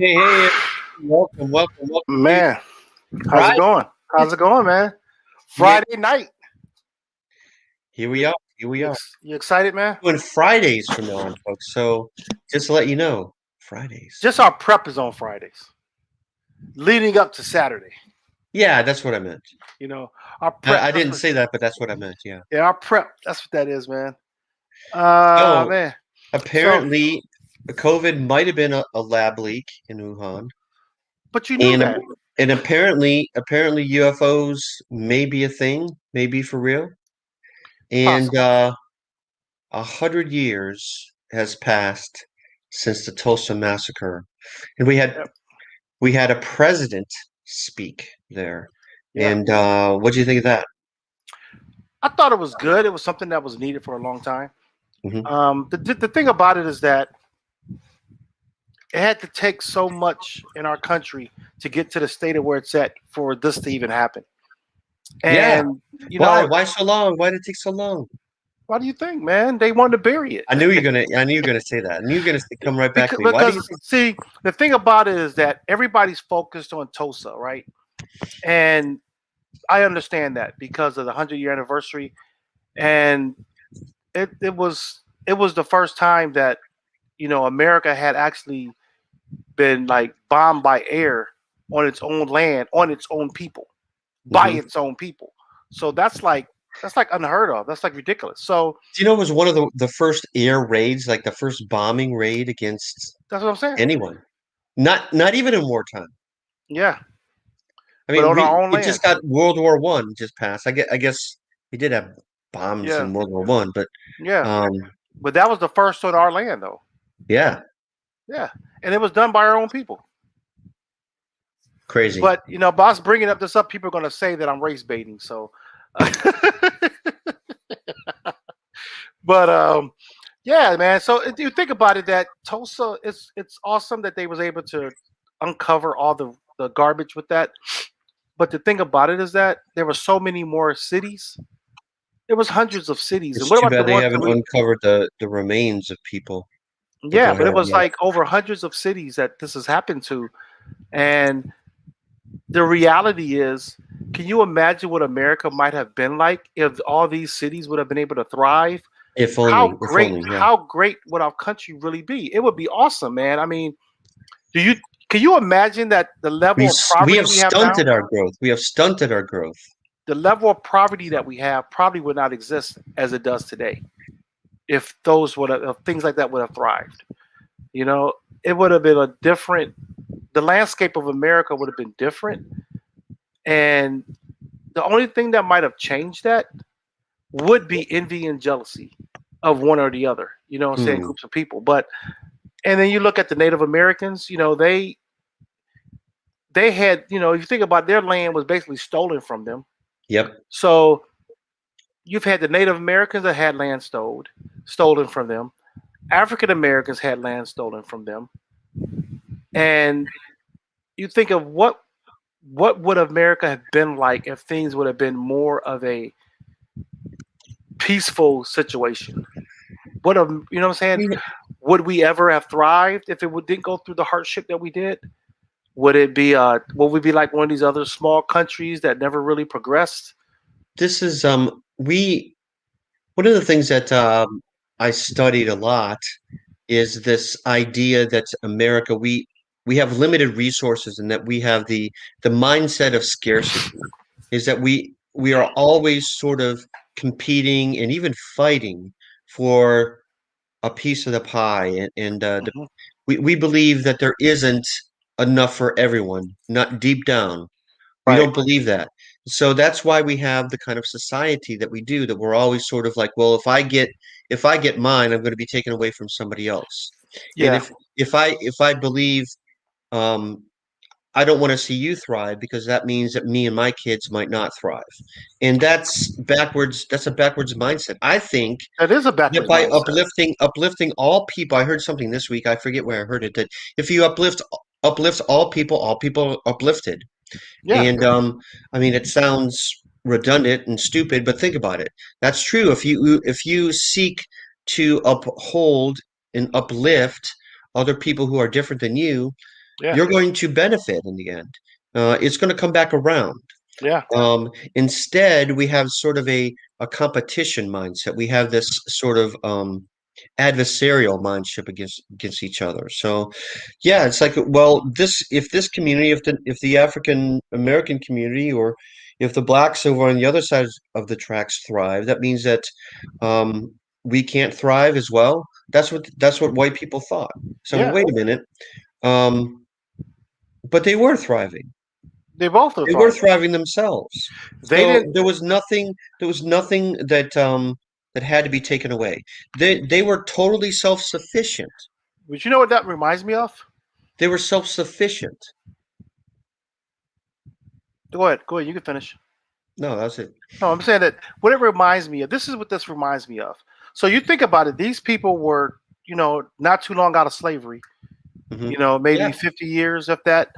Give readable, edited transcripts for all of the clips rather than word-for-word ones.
Hey, welcome to Man, how's it Friday. going? How's it going, man? Yeah, Friday night. here we are. Here we are. You excited, man? Doing Fridays from now on, folks. So just to let you know, Fridays. Just our prep is on Fridays, leading up to Saturday. Yeah, that's what I meant. You know, our I, prep. I That's didn't what, say that, but that's what I meant. Yeah. yeah, our prep. That's what that is, man. So Man. So, apparently, COVID might have been a lab leak in Wuhan, but you knew and that. apparently UFOs may be a thing, maybe for real. And Possible. 100 years has passed since the Tulsa massacre, and we had a president speak there. Yeah. And what do you think of that? I thought it was good. It was something that was needed for a long time. Hmm. The thing about it is that it had to take so much in our country to get to the state of where it's at for this to even happen. Yeah. And you Why? know, Why so long? Why did it take so long? why do you think, man? They wanted to bury it. I knew you're gonna say that. I knew you're gonna come right back because, to me. Why do you because think? see, the thing about it is that everybody's focused on Tulsa, right? And I understand that because of the 100-year anniversary, and it was the first time that America had actually been like bombed by air on its own land, on its own people, by Hmm. its own people. So that's like unheard of. That's like ridiculous. So Do you know it was one of the first air raids, like the first bombing raid against that's what I'm saying. anyone? Not even in wartime. Yeah, I but mean, on our own it land. just got World War I just passed. I guess we did have bombs Yeah, in World War I, but yeah. um, But that was the first on our land, though. yeah, Yeah, and it was done by our own people. crazy. But boss bringing up this up, people are going to say that I'm race baiting. So, but yeah, man. So if you think about it, that Tulsa, it's awesome that they was able to uncover all the garbage with that. But the thing about it is that there were so many more cities. There was hundreds of cities, and It's what too about the bad they ones that haven't we? uncovered the remains of people. But Yeah, go but it ahead. was Yeah. like over hundreds of cities that this has happened to, and the reality is, can you imagine what America might have been like if all these cities would have been able to thrive? If How only, if great, only. Yeah. how great would our country really be? It would be awesome, man. I mean, do you can you imagine that the level of We poverty have we have now, stunted our growth. We have stunted our growth. the level of poverty that we have probably would not exist as it does today if those would have if things like that would have thrived. You know, it would have been a different the landscape of America would have been different. And the only thing that might have changed that would be envy and jealousy of one or the other, saying Hmm. groups of people. But and then you look at the Native Americans, they had, if you think about their land was basically stolen from them. Yep. So you've had the Native Americans that had land stolen from them. African Americans had land stolen from them. And you think of what would America have been like if things would have been more of a peaceful situation? What a you know what I'm saying? Would we ever have thrived if didn't go through the hardship that we did? Would we be like one of these other small countries that never really progressed? This is we one of the things that I studied a lot is this idea that America we have limited resources and that we have the mindset of scarcity is that we are always sort of competing and even fighting for a piece of the pie and Mhm. we believe that there isn't enough for everyone, not deep down we Right. don't believe that. So that's why we have the kind of society that we do, that we're always sort of like, well, if I get mine, I'm going to be taken away from somebody else. And Yeah. if I believe um I don't want to see you thrive because that means that me and my kids might not thrive. And that's a backwards mindset. I think That is a that backwards by mindset. uplifting all people, I heard something this week, I forget where I heard it, that if you uplift all people are uplifted. Yeah. And I mean, it sounds redundant and stupid, but think about it. That's true. If you seek to uphold and uplift other people who are different than you, Yeah. you're going to benefit in the end. It's going to come back around. Yeah. Instead, we have sort of a competition mindset. We have this sort of adversarial mindset against each other. So, yeah, it's like, well, this community, if the African American community, or if the blacks over on the other side of the tracks thrive, that means that we can't thrive as well. That's what white people thought. So, well, Yeah. wait a minute. But they were thriving. They both are They were thriving. thriving themselves. They So didn't. there was nothing that had to be taken away. They were totally self-sufficient. But you know what that reminds me of? They were self-sufficient. Go ahead. Go ahead. You can finish. No, that's it. No, I'm saying that what it reminds me of. This is what this reminds me of. So you think about it. These people were, not too long out of slavery. Hmm. Maybe Yeah. 50 years, if that.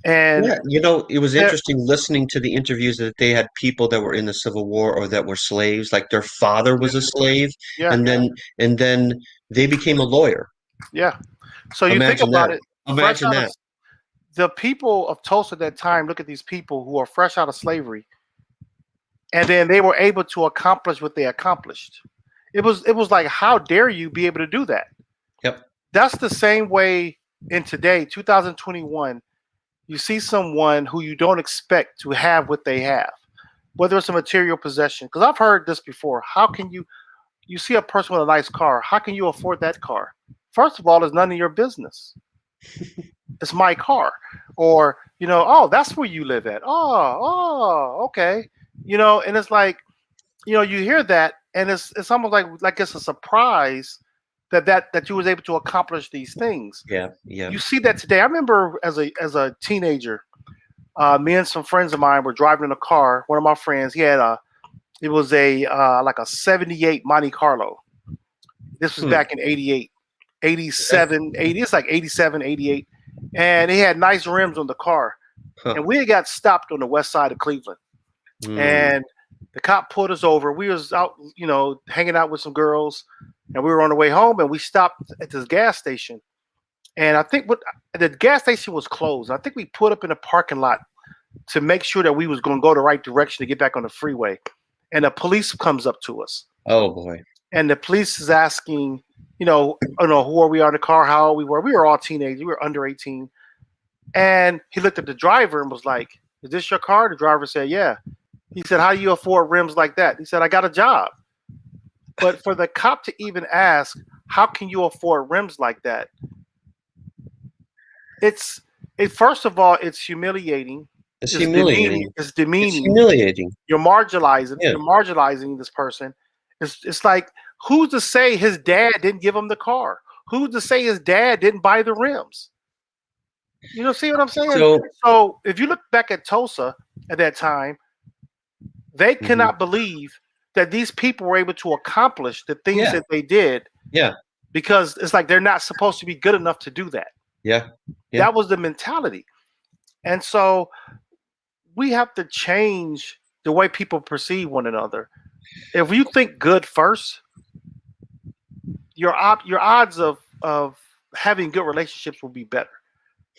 And Yeah, it was they're- interesting listening to the interviews that they had people that were in the Civil War or that were slaves, like their father was a slave, yeah, and then they became a lawyer. yeah. So you think Imagine about that. it. Fresh Imagine out of that. the people of Tulsa at that time. Look at these people who are fresh out of slavery, and then they were able to accomplish what they accomplished. It was like, how dare you be able to do that? Yep. That's the same way in today, 2021. You see someone who you don't expect to have what they have, whether it's a material possession. Because I've heard this before. How can you see a person with a nice car? How can you afford that car? First of all, it's none of your business. It's my car. Or, oh, that's where you live at. Oh, okay. And it's like, you hear that, and it's almost like it's a surprise that you was able to accomplish these things. Yeah. Yeah. You see that today. I remember as a teenager, me and some friends of mine were driving in a car. One of my friends, it was a like a '78 Monte Carlo. This was Hmm. back in '88, '87, '80. It's like '87, '88, and he had nice rims on the car. Huh. And we had got stopped on the west side of Cleveland, Hmm. and the cop pulled us over. We was out, hanging out with some girls, and we were on the way home, and we stopped at this gas station. And I think the gas station was closed. I think we put up in a parking lot to make sure that we was going to go the right direction to get back on the freeway. And the police comes up to us, Oh boy. and the police is asking, who are we on the car, how old we were. We were all teenagers. We were under 18. And he looked at the driver and was like, "Is this your car?" The driver said, "Yeah." He said, "How do you afford rims like that?" He said, "I got a job." But for the cop to even ask, "How can you afford rims like that?" First of all, it's humiliating. It's It's demeaning. humiliating. It's It's demeaning. humiliating. You're marginalizing. Yeah. You're marginalizing this person. It's like, who's to say his dad didn't give him the car? Who's to say his dad didn't buy the rims? See what I'm saying? So, So if you look back at Tulsa at that time, they mhm. cannot believe that these people were able to accomplish the things Yeah. that they did, Yeah. because it's like they're not supposed to be good enough to do that. Yeah. Yeah. That was the mentality. And so we have to change the way people perceive one another. If you think good first, your odds of having good relationships will be better.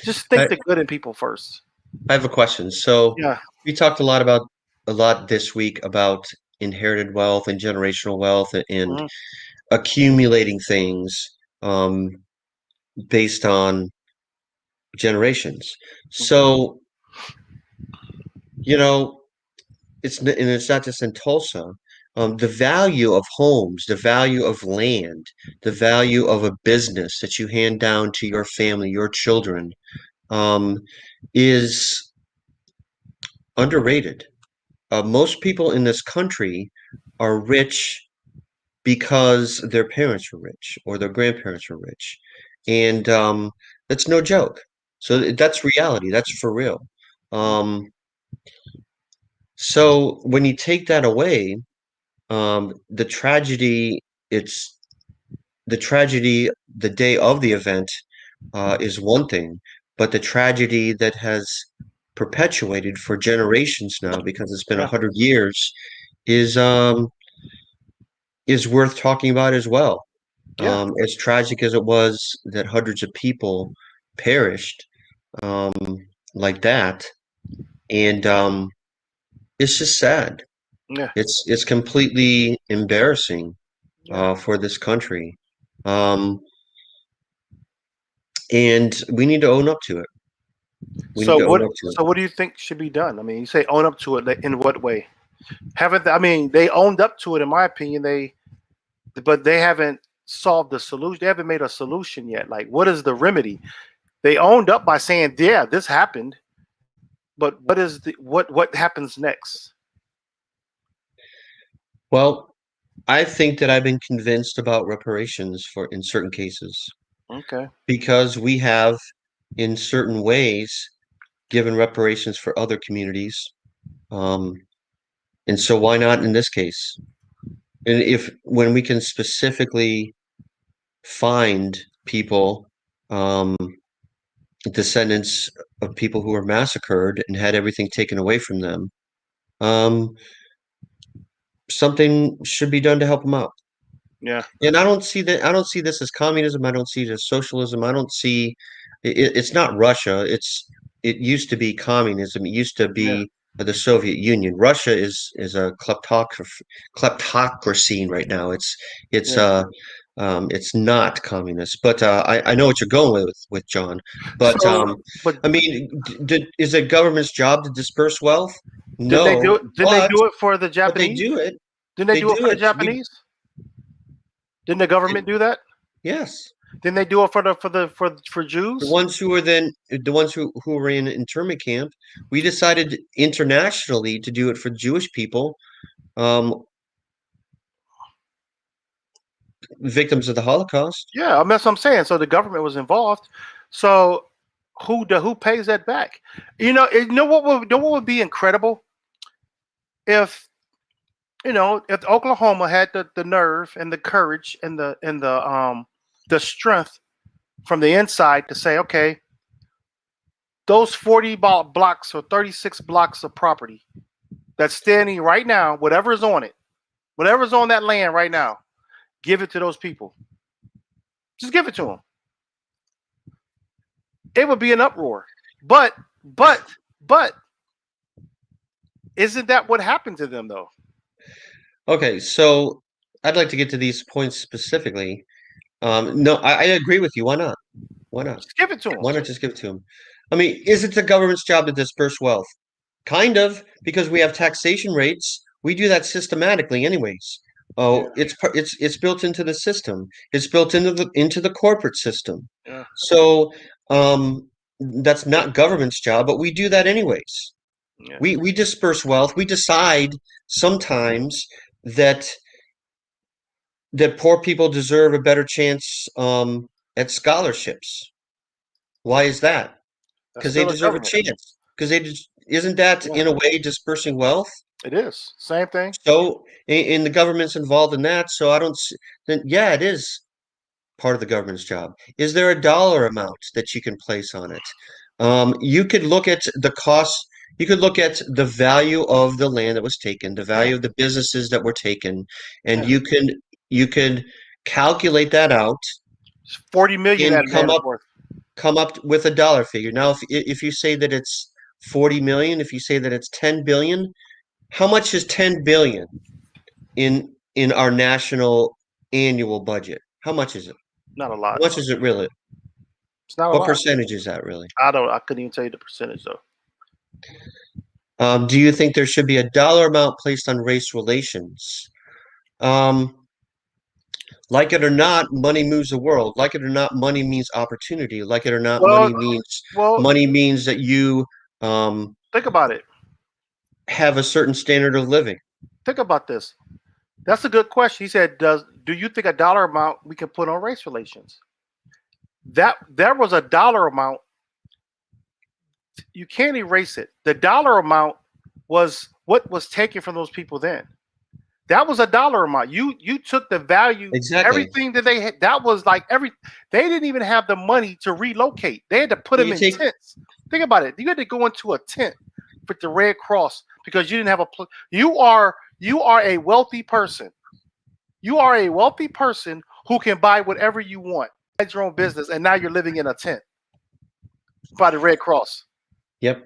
Just think the good in people first. I have a question. So Yeah. we talked a lot this week about inherited wealth and generational wealth and Mhm. accumulating things um, based on generations. So, it's not just in Tulsa. The value of homes, the value of land, the value of a business that you hand down to your family, your children, um, is underrated. Most people in this country are rich because their parents were rich or their grandparents were rich. And that's no joke. So that's reality. That's for real. Um, so when you take that away, the tragedy, it's the tragedy the day of the event is one thing, but the tragedy that has perpetuated for generations now, because it's been Yeah. 100 years, is um, is worth talking about as well. Yeah. As tragic as it was that hundreds of people perished, um, like that, and it's just sad. Yeah. It's completely embarrassing Yeah. for this country, um, and we need to own up to it. We need So to own what? up to it. So what do you think should be done? I mean, you say own up to it. In what way? Haven't I mean they owned up to it? In my opinion, but they haven't solved the solution. They haven't made a solution yet. Like, what is the remedy? They owned up by saying, "Yeah, this happened," but what happens next? Well, I think that I've been convinced about reparations for in certain cases Okay. because we have, in certain ways, given reparations for other communities. Um, and so why not in this case? And if when we can specifically find people, descendants of people who were massacred and had everything taken away from them, um, something should be done to help them out. Yeah. And I don't see that. I don't see this as communism. I don't see it as socialism. I don't see it's not Russia. It used to be communism. It used to Yeah. be the Soviet Union. Russia is a kleptocracy right now. It's Yeah. it's not communist. But I know what you're going with John. But So, but I mean, is it government's job to disperse wealth? didn't they do No, it? Didn't they do it for the but they Japanese? do it. Didn't they They do it do for the it. We Japanese? Didn't the government do that? yes. Didn't they do it for The Jews? ones who were then the ones who were in internment camp, we decided internationally to do it for Jewish people, um, victims of the Holocaust. Yeah, I mean, that's what I'm saying. So the government was involved. So who pays that back? You know what would be incredible if if Oklahoma had the nerve and the courage and the strength from the inside to say, okay, those 40 blocks or 36 blocks of property that's standing right now, whatever's on that land right now, give it to those people. Just give it to them. It would be an uproar. But isn't that what happened to them though? Okay, so I'd like to get to these points specifically. No, I agree with you. Why not? Why not? Just give it to them. Why not just give it to them? I mean, is it the government's job to disperse wealth? Kind of, because we have taxation rates. We do that systematically, anyways. Yeah, Oh, it's built into the system. It's built into the corporate system. yeah, So, that's not government's job, but we do that anyways. yeah. We disperse wealth. We decide sometimes that poor people deserve a better chance at scholarships. Why is that? That's Because they still a deserve a government. chance. Because isn't that Yeah, in a way dispersing wealth? it is. Same thing. So, and the government's involved in that. So I don't. Then yeah, it is part of the government's job. Is there a dollar amount that you can place on it? You could look at the cost. You could look at the value of the land that was taken, the Yeah, value of the businesses that were taken, and yeah. you can calculate that out 40 million and that land is worth. come up with a dollar figure. Now, if you say that it's 40 million, if you say that it's 10 billion, how much is 10 billion in our national annual budget? How much is it? Not a How lot. much is it really? It's not a What lot. percentage is that really? I couldn't even tell you the percentage though. Do you think there should be a dollar amount placed on race relations? Um, like it or not, money moves the world. Like it or not, money means opportunity. Like it or not, Well, well, money means that you um, think about it. have a certain standard of living. Think about this. That's a good question. He said, do you think a dollar amount we can put on race relations? That there was a dollar amount. You can't erase it. The dollar amount was what was taken from those people then. That was a dollar amount. You took the value, Exactly. everything that they had. That was like they didn't even have the money to relocate. They had to put them You in take tents. Think about it. You had to go into a tent with the Red Cross because you didn't have a. You are a wealthy person. You are a wealthy person who can buy whatever you want. It's your own business, and now you're living in a tent. by the Red Cross. Yep.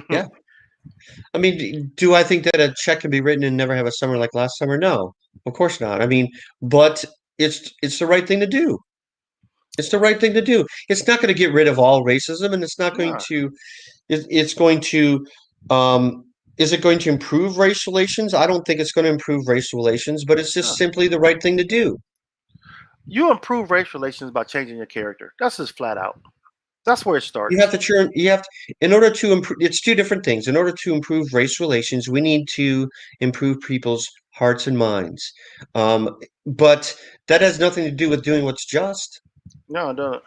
Yeah. I mean, do I think that a check can be written and never have a summer like last summer? No, of course not. I mean, but it's the right thing to do. It's the right thing to do. It's not going to get rid of all racism, and it's not going Yeah. to. It's going to. Um, is it going to improve race relations? I don't think it's going to improve race relations, but it's just Yeah. simply the right thing to do. You improve race relations by changing your character. That's just flat out. That's where it You starts. have to turn. You have to, in order to improve. It's two different things. In order to improve race relations, we need to improve people's hearts and minds. But that has nothing to do with doing what's just. No, no.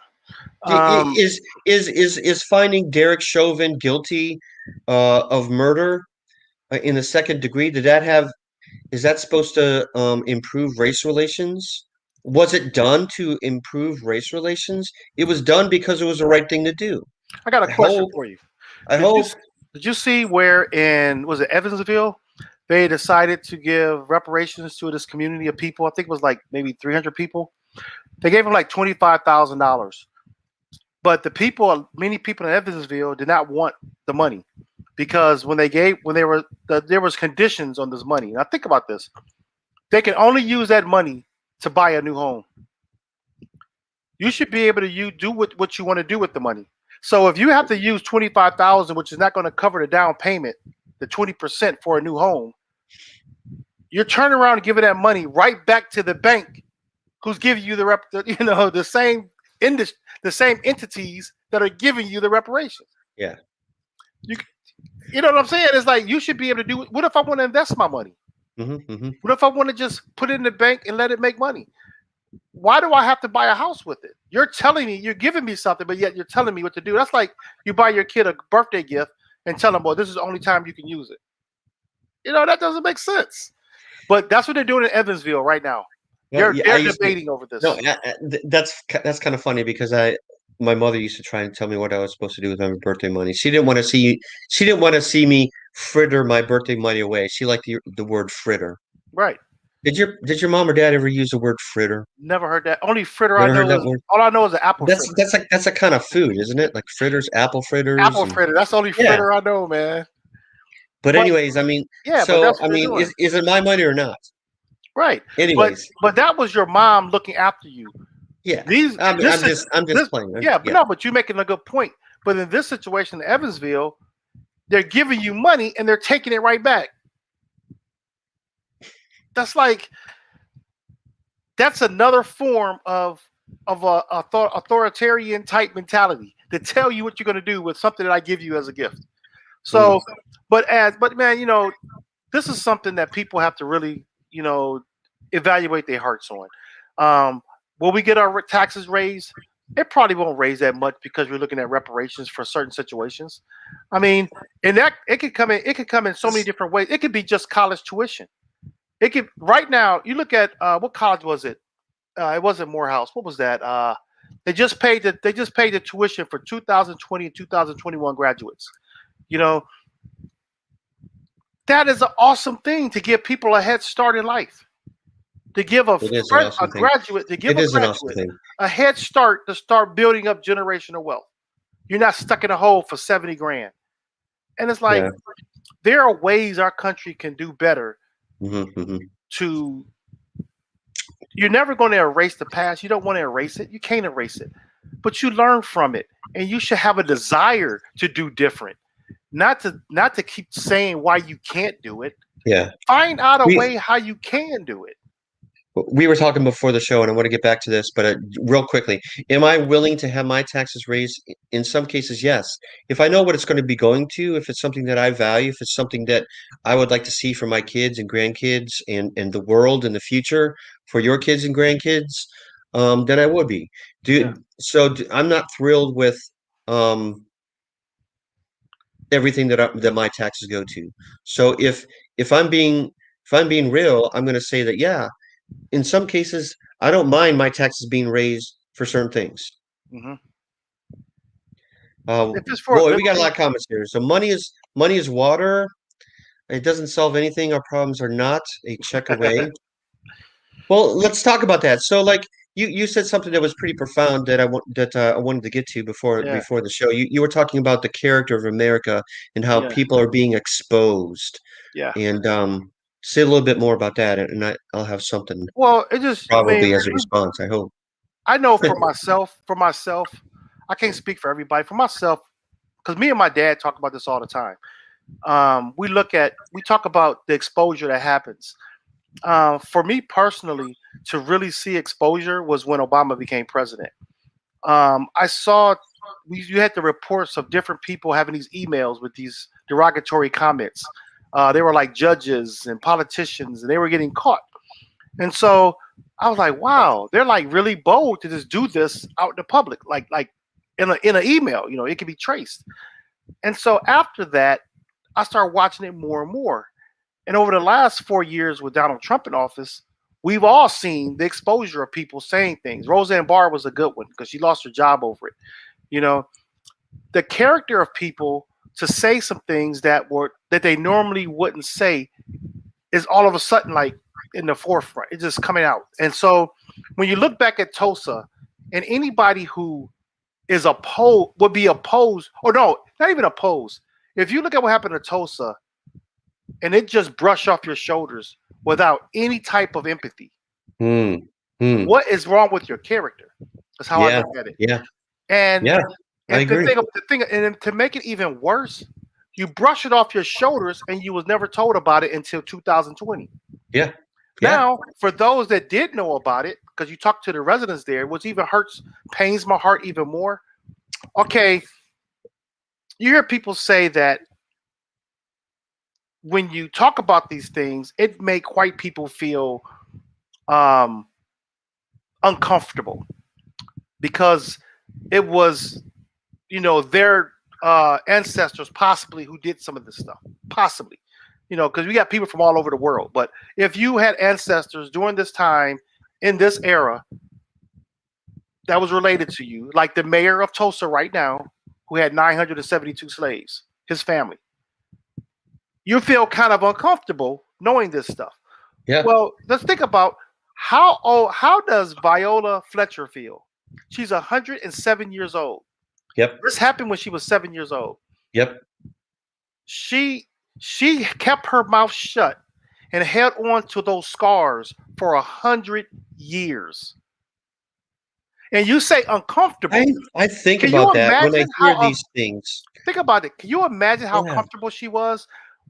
Is finding Derek Chauvin guilty of murder in the second degree? Did that have? Is that supposed to improve race relations? Was it done to improve race relations? It was done because it was the right thing to do. I got a I question hope. for you. I Did you hope. did you see where in was it Evansville they decided to give reparations to this community of people? I think it was like maybe 300 people. They gave them like $25,000. But many people in Evansville did not want the money because there was conditions on this money. Now think about this: they can only use that money to buy a new home. You should be able to do what you want to do with the money. So if you have to use 25,000, which is not going to cover the down payment, the 20% for a new home, you're turning around and giving that money right back to the bank, who's giving you the same entities that are giving you the reparations. Yeah. You know what I'm saying? It's like you should be able to do. What if I want to invest my money? What if I want to just put it in the bank and let it make money? Why do I have to buy a house with it? You're telling me, you're giving me something, but yet you're telling me what to do. That's like you buy your kid a birthday gift and tell them, well, this is the only time you can use it. That doesn't make sense. But that's what they're doing in Evansville right now. Well, They're debating over this. No, that's kind of funny because my mother used to try and tell me what I was supposed to do with my birthday money. She didn't want to see me fritter my birthday money away. She liked the word fritter. Right. Did your mom or dad ever use the word fritter? Never heard that. Only fritter Never I heard know that word? all I know is an apple fritter. That's a kind of food, isn't it? Like fritters, apple fritters. Apple fritter. That's the only fritter I know, man. But anyways, I mean, yeah, so but that's I what they're mean, doing. is it my money or not? Right. Anyways, but that was your mom looking after you. Yeah. I'm just playing. Yeah, but you're making a good point. But in this situation in Evansville, they're giving you money and they're taking it right back. That's another form of a authoritarian type mentality to tell you what you're going to do with something that I give you as a gift. So, but man, this is something that people have to really, evaluate their hearts on. Will we get our taxes raised? It probably won't raise that much because we're looking at reparations for certain situations. I mean, and that it could come in so many different ways. It could be just college tuition. It could right now. You look at what college was it? It wasn't Morehouse. What was that? They just paid the tuition for 2020 and 2021 graduates. That is an awesome thing to give people a head start in life. To give a graduate a head start to start building up generational wealth. You're not stuck in a hole for 70 grand. And it's like there are ways our country can do better to. You're never going to erase the past. You don't want to erase it. You can't erase it. But you learn from it. And you should have a desire to do different. Not to keep saying why you can't do it. Yeah. Find out a way how you can do it. We were talking before the show, and I want to get back to this, but real quickly, am I willing to have my taxes raised? In some cases, yes. If I know what it's going to be going to, if it's something that I value, if it's something that I would like to see for my kids and grandkids and the world in the future for your kids and grandkids, then I would be. I'm not thrilled with everything that my taxes go to. So if I'm being real, I'm going to say that in some cases, I don't mind my taxes being raised for certain things. Mm-hmm. Boy, we got a lot of comments here. So money is water. It doesn't solve anything. Our problems are not a check away. Well, let's talk about that. So, like, you said something that was pretty profound that I wanted to get to Yeah, before the show. You were talking about the character of America and how yeah, people are being exposed. yeah. And say a little bit more about that, and I'll have something Well, it just, I mean, probably as a response, I hope. I know for myself, I can't speak for everybody. For myself, because me and my dad talk about this all the time. We talk about the exposure that happens. For me personally, to really see exposure was when Obama became president. I saw you had the reports of different people having these emails with these derogatory comments. They were like judges and politicians, and they were getting caught. And so I was like, wow, they're like really bold to just do this out in the public, like in an email. It can be traced. And so after that, I started watching it more and more. And over the last 4 years with Donald Trump in office, we've all seen the exposure of people saying things. Roseanne Barr was a good one because she lost her job over it. You know, the character of people to say some things that they normally wouldn't say is all of a sudden like in the forefront. It's just coming out. And so when you look back at Tulsa, and anybody who is opposed would be opposed, or no, not even opposed. If you look at what happened to Tulsa and it just brush off your shoulders without any type of empathy, Hmm. Hmm. what is wrong with your character? That's how I Yeah. look at it. Yeah. And Yeah. I and agree. and to make it even worse, you brush it off your shoulders and you was never told about it until 2020. Yeah. Yeah. Now, for those that did know about it, because you talked to the residents there, which even pains my heart even more. Okay, you hear people say that when you talk about these things, it make white people feel um, uncomfortable because it was, their ancestors possibly who did some of this stuff, possibly, because we got people from all over the world. But if you had ancestors during this time in this era that was related to you, like the mayor of Tulsa right now, who had 972 slaves, his family, you feel kind of uncomfortable knowing this stuff. Yeah. Well, let's think about how does Viola Fletcher feel? She's 107 years old. Yep. This happened when she was 7 years old. Yep. She she kept her mouth shut and held on to those scars for 100 years. And you say uncomfortable. I think Can you about that when I imagine hear these things. think about it? Can you imagine how Yeah. comfortable she was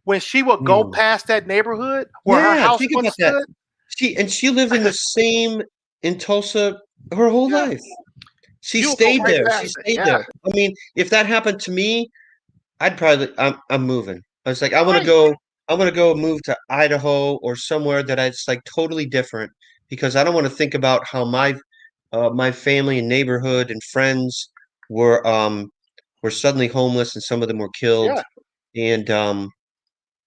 when she would go Hmm. past that neighborhood where her Yeah. house Think once about that. stood? She lived in the same in Tulsa her whole Yeah, life. She you would go stayed right there. She past it. stayed Yeah, there. I mean, if that happened to me, I'm moving. I was like, right. I want to go move to Idaho or somewhere that it's like totally different because I don't want to think about how my family and neighborhood and friends were um were suddenly homeless and some of them were killed. Yeah, And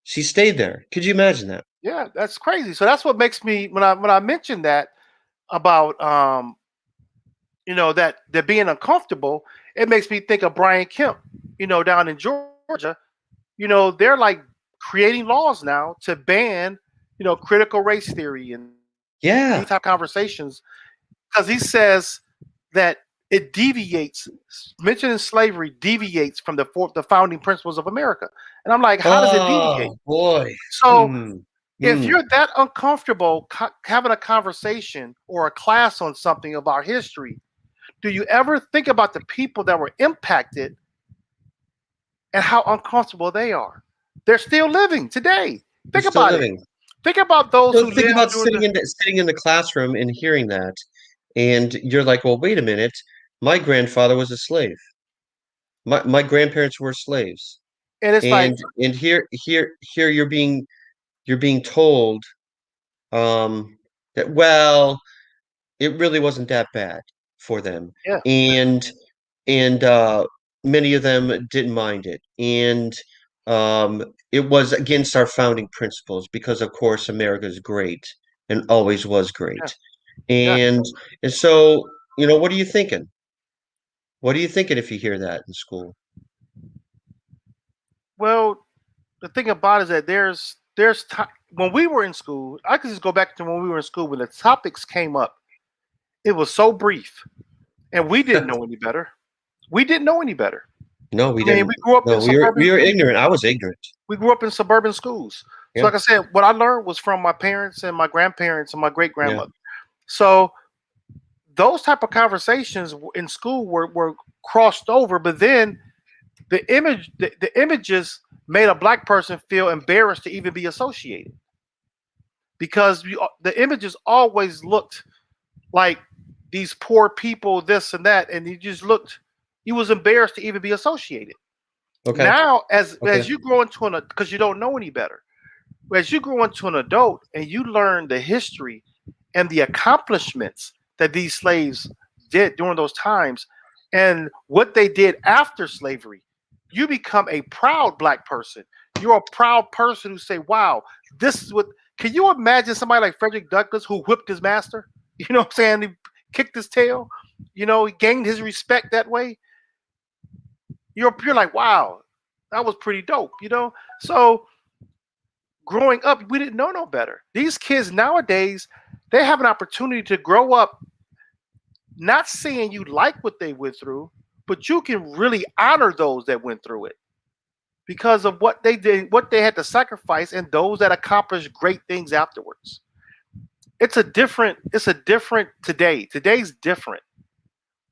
she stayed there. Could you imagine that? yeah. That's crazy. So that's what makes me when I mentioned that about that being uncomfortable, it makes me think of Brian Kemp, down in Georgia. They're like creating laws now to ban, critical race theory and these Yeah. type of conversations because he says that it deviates. Mentioning slavery deviates from the founding principles of America, and I'm like, how does it deviate? Oh boy. So Hmm. if Hmm. you're that uncomfortable having a conversation or a class on something of our history, do you ever think about the people that were impacted and how uncomfortable they are? They're still living today. We're Think still about it. living. Think about those So who think lived about during the sitting in the classroom and hearing that, and you're like, well, wait a minute. My grandfather was a slave. My grandparents were slaves. and it's like, And here you're being told that well, it really wasn't that bad for them. yeah, And and many of them didn't mind it. And it was against our founding principles because of course America is great and always was yeah, great. yeah. And and so, what are you thinking? What are you thinking if you hear that in school? Well, the thing about it is that when we were in school, I could just go back to when we were in school when the topics came up. it was so brief, and we didn't know any better. We didn't know any better. No, we I mean, didn't. we grew up No, in suburban. we were ignorant. I was ignorant. We grew up in suburban schools. So, Yeah, like I said, what I learned was from my parents and my grandparents and my great yeah. grandmother. So, those type of conversations in school were crossed over, but then the images made a black person feel embarrassed to even be associated because the images always looked like these poor people, this and that, and you was embarrassed to even be associated. Okay. Now, as Okay. you grow into because you don't know any better, as you grow into an adult and you learn the history and the accomplishments that these slaves did during those times and what they did after slavery, you become a proud black person. You're a proud person who say, wow, this is what. Can you imagine somebody like Frederick Douglass who whipped his master? You know what I'm saying? He kicked his tail. You know, he gained his respect that way. You're like, wow, that was pretty dope. You know, so growing up, we didn't know no better. These kids nowadays, they have an opportunity to grow up not saying you like what they went through, but you can really honor those that went through it because of what they did, what they had to sacrifice, and those that accomplished great things afterwards. It's a different today. Today's different.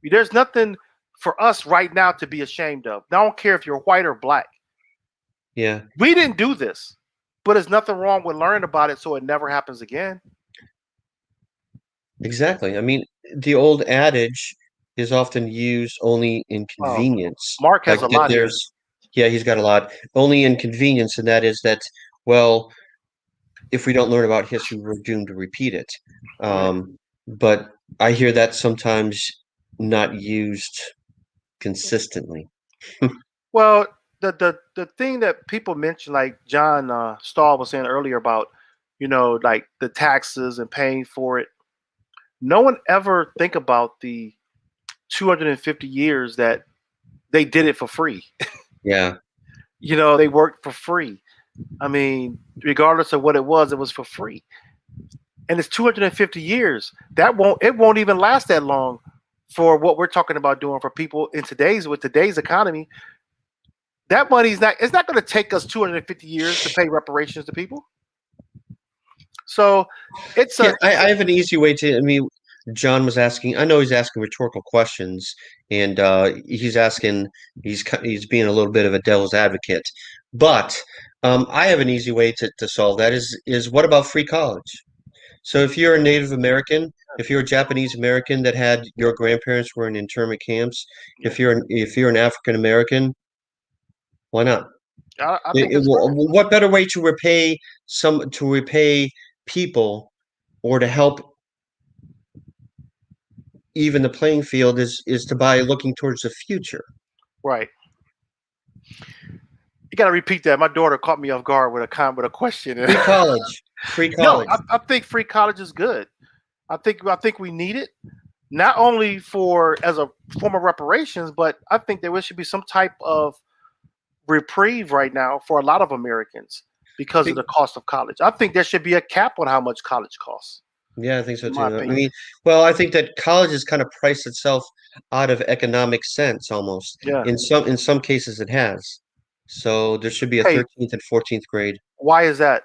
There's nothing for us right now to be ashamed of. I don't care if you're white or black. Yeah. We didn't do this, but there's nothing wrong with learning about it so it never happens again. Exactly. I mean, the old adage is often used only in Oh, convenience. Mark Like has a lot here. yeah, he's got a lot. Only in convenience, and that is that, well, if we don't learn about history, we're doomed to repeat it. Right. But I hear that sometimes not used consistently. Well, the thing that people mention, like John Stahl was saying earlier about, like the taxes and paying for it. No one ever think about the 250 years that they did it for free. Yeah. They worked for free. I mean, regardless of what it was for free. And it's 250 years. It won't even last that long for what we're talking about doing for people with today's economy. That money's not it's not going to take us 250 years to pay reparations to people. So Yeah, I have an easy way to, I mean, John was asking, I know he's asking rhetorical questions, and he's being a little bit of a devil's advocate, but I have an easy way to solve that is what about free college? So if you're a Native American, if you're a Japanese American that had your grandparents were in internment camps, yeah, if you're an African American, why not? I think it's great. What better way to repay people or to help even the playing field is to by looking towards the future. Right. You got to repeat that. My daughter caught me off guard with a question. Free college, free No, college. I think free college is good. I think we need it not only for as a form of reparations, but I think there should be some type of reprieve right now for a lot of Americans because of the cost of college. I think there should be a cap on how much college costs. Yeah, I think so In my too. I opinion. mean, well, I think that college has kind of priced itself out of economic sense almost. Yeah. In some cases it has. So there should be a Hey, 13th and 14th grade. why is that?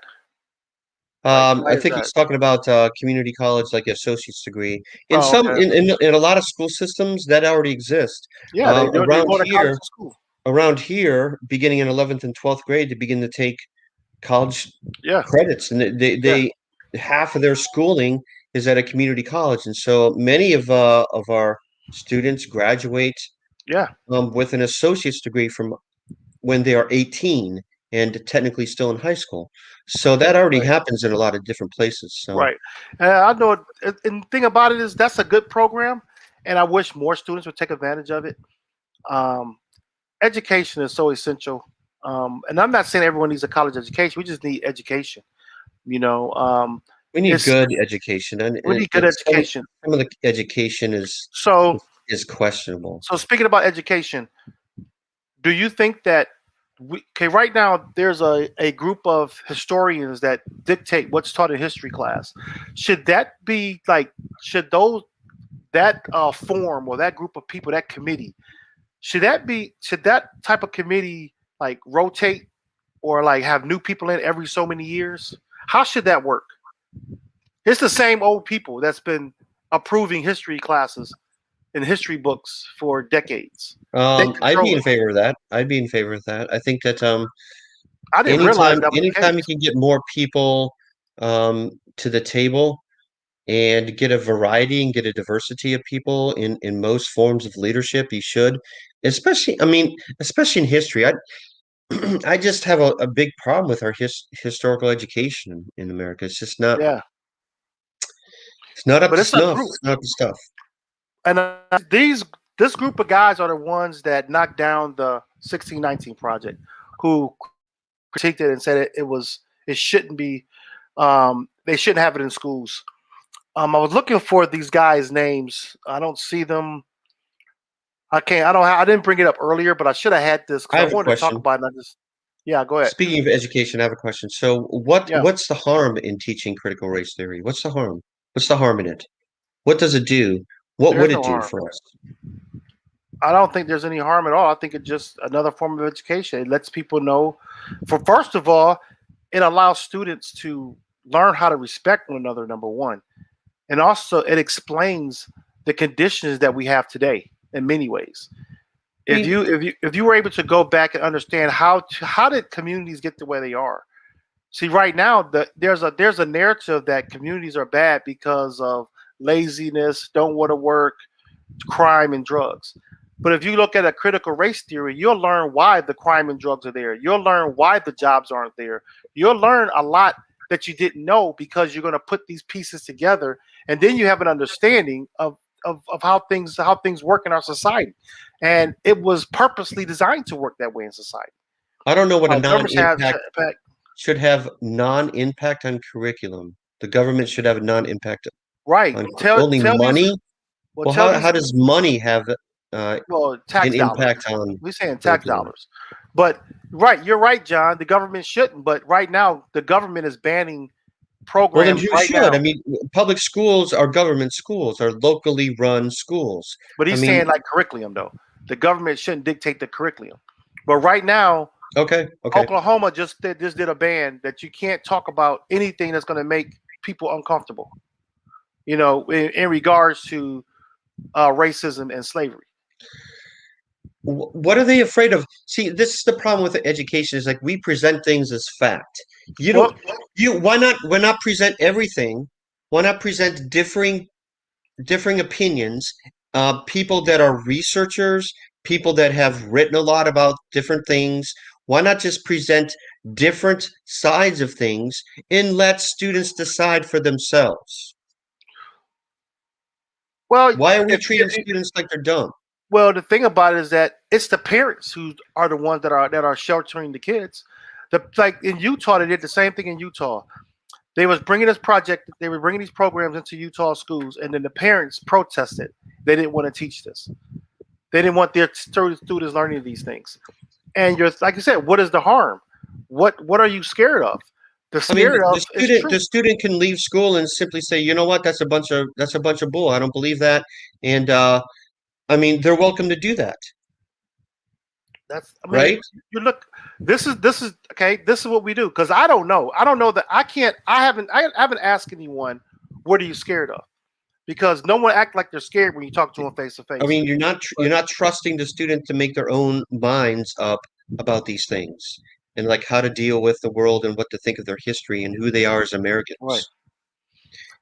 Why I is think that? he's talking about community college, like associate's degree. Oh, okay. In a lot of school systems that already exist. Yeah, they Around go to college here, and school. beginning in 11th and 12th grade, they begin to take college Yeah, credits, and yeah, they half of their schooling is at a community college, and so many of our students graduate yeah. with an associate's degree from when they are 18 and technically still in high school. So that already Right, happens in a lot of different places. So right. I know. And the thing about it is that's a good program, and I wish more students would take advantage of it. Um, Education is so essential, and I'm not saying everyone needs a college education. We just need education. You know, we need it's good education, we need good and education. some of the education So, is questionable. so speaking about education, do you think that okay, right now there's a group of historians that dictate what's taught in history class. Should that be like should those that form or that group of people, that committee, should that type of committee like rotate or like have new people in every so many years? How should that work? It's the same old people that's been approving history classes and history books for decades. They I'd be control in it. favor of that. I'd be in favor of that. I think that I didn't realize anytime that was the anytime you case. can get more people to the table and get a variety and get a diversity of people in most forms of leadership, you should. Especially, I mean, especially in history. I I just have a big problem with our historical education in America. Yeah, It's not up but to it's a snuff. group, It's not up to stuff. and these this group of guys are the ones that knocked down the 1619 project, who critiqued it and said it shouldn't be, they shouldn't have it in schools. I was looking for these guys' names. I don't see them. I can't. I don't. I didn't bring it up earlier, but I should have had this I because I have a wanted to talk question. about it. And I just, yeah, go ahead. Speaking of education, I have a question. So Yeah, what's the harm in teaching critical race theory? What's the harm? What's the harm in it? What does it do? What would there's it no do harm. for us? I don't think there's any harm at all. I think it's just another form of education. It lets people know. For first of all, it allows students to learn how to respect one another. Number one, and also it explains the conditions that we have today in many ways. I If mean, you were able to go back and understand how did communities get to where they are. See, right now there's a narrative that communities are bad because of laziness, don't want to work, crime, and drugs. But if you look at a critical race theory, you'll learn why the crime and drugs are there. You'll learn why the jobs aren't there. You'll learn a lot that you didn't know because you're going to put these pieces together, and then you have an understanding of how things work in our society. And it was purposely designed to work that way in society. I don't know what a Governments have non-impact should have non-impact on curriculum. The government should have a non-impact right. on Tell only tell these money. well Well, tell how these does money have uh, well an tax dollars. impact on We're saying tax curriculum? dollars. But right, you're right, John. The government shouldn't. But right now, the government is banning Well, then programs you right should. I now. mean, public schools are government schools, are locally run schools. But I he's mean, saying like curriculum though. The government shouldn't dictate the curriculum. But right now, okay, okay. Oklahoma just did a ban that you can't talk about anything that's going to make people uncomfortable. In regards to racism and slavery. What are they afraid of? See, this is the problem with education is like we present things as fact. You Well, don't, why not present everything? Why not present differing opinions, people that are researchers, people that have written a lot about different things. Why not just present different sides of things and let students decide for themselves? well, Why are we if, treating if you, students like they're dumb? well, the thing about it is that it's the parents who are the ones that are sheltering the kids. Like in Utah, they did the same thing in Utah. They was bringing this project, they were bringing these programs into Utah schools, and then the parents protested. They didn't want to teach this. They didn't want their students learning these things. And you're like I said, what is the harm? What are you scared of? The I mean, scared of is the truth. student can leave school and simply say, you know what, that's a bunch of bull. I don't believe that. And I mean, they're welcome to do that, I mean, right? you look. This is okay. This is what we do because I don't know. I don't know that I can't. I haven't asked anyone what are you scared of because no one act like they're scared when you talk to them face to I face. mean, you're But not trusting the student to make their own minds up about these things and like how to deal with the world and what to think of their history and who they are as right. Americans.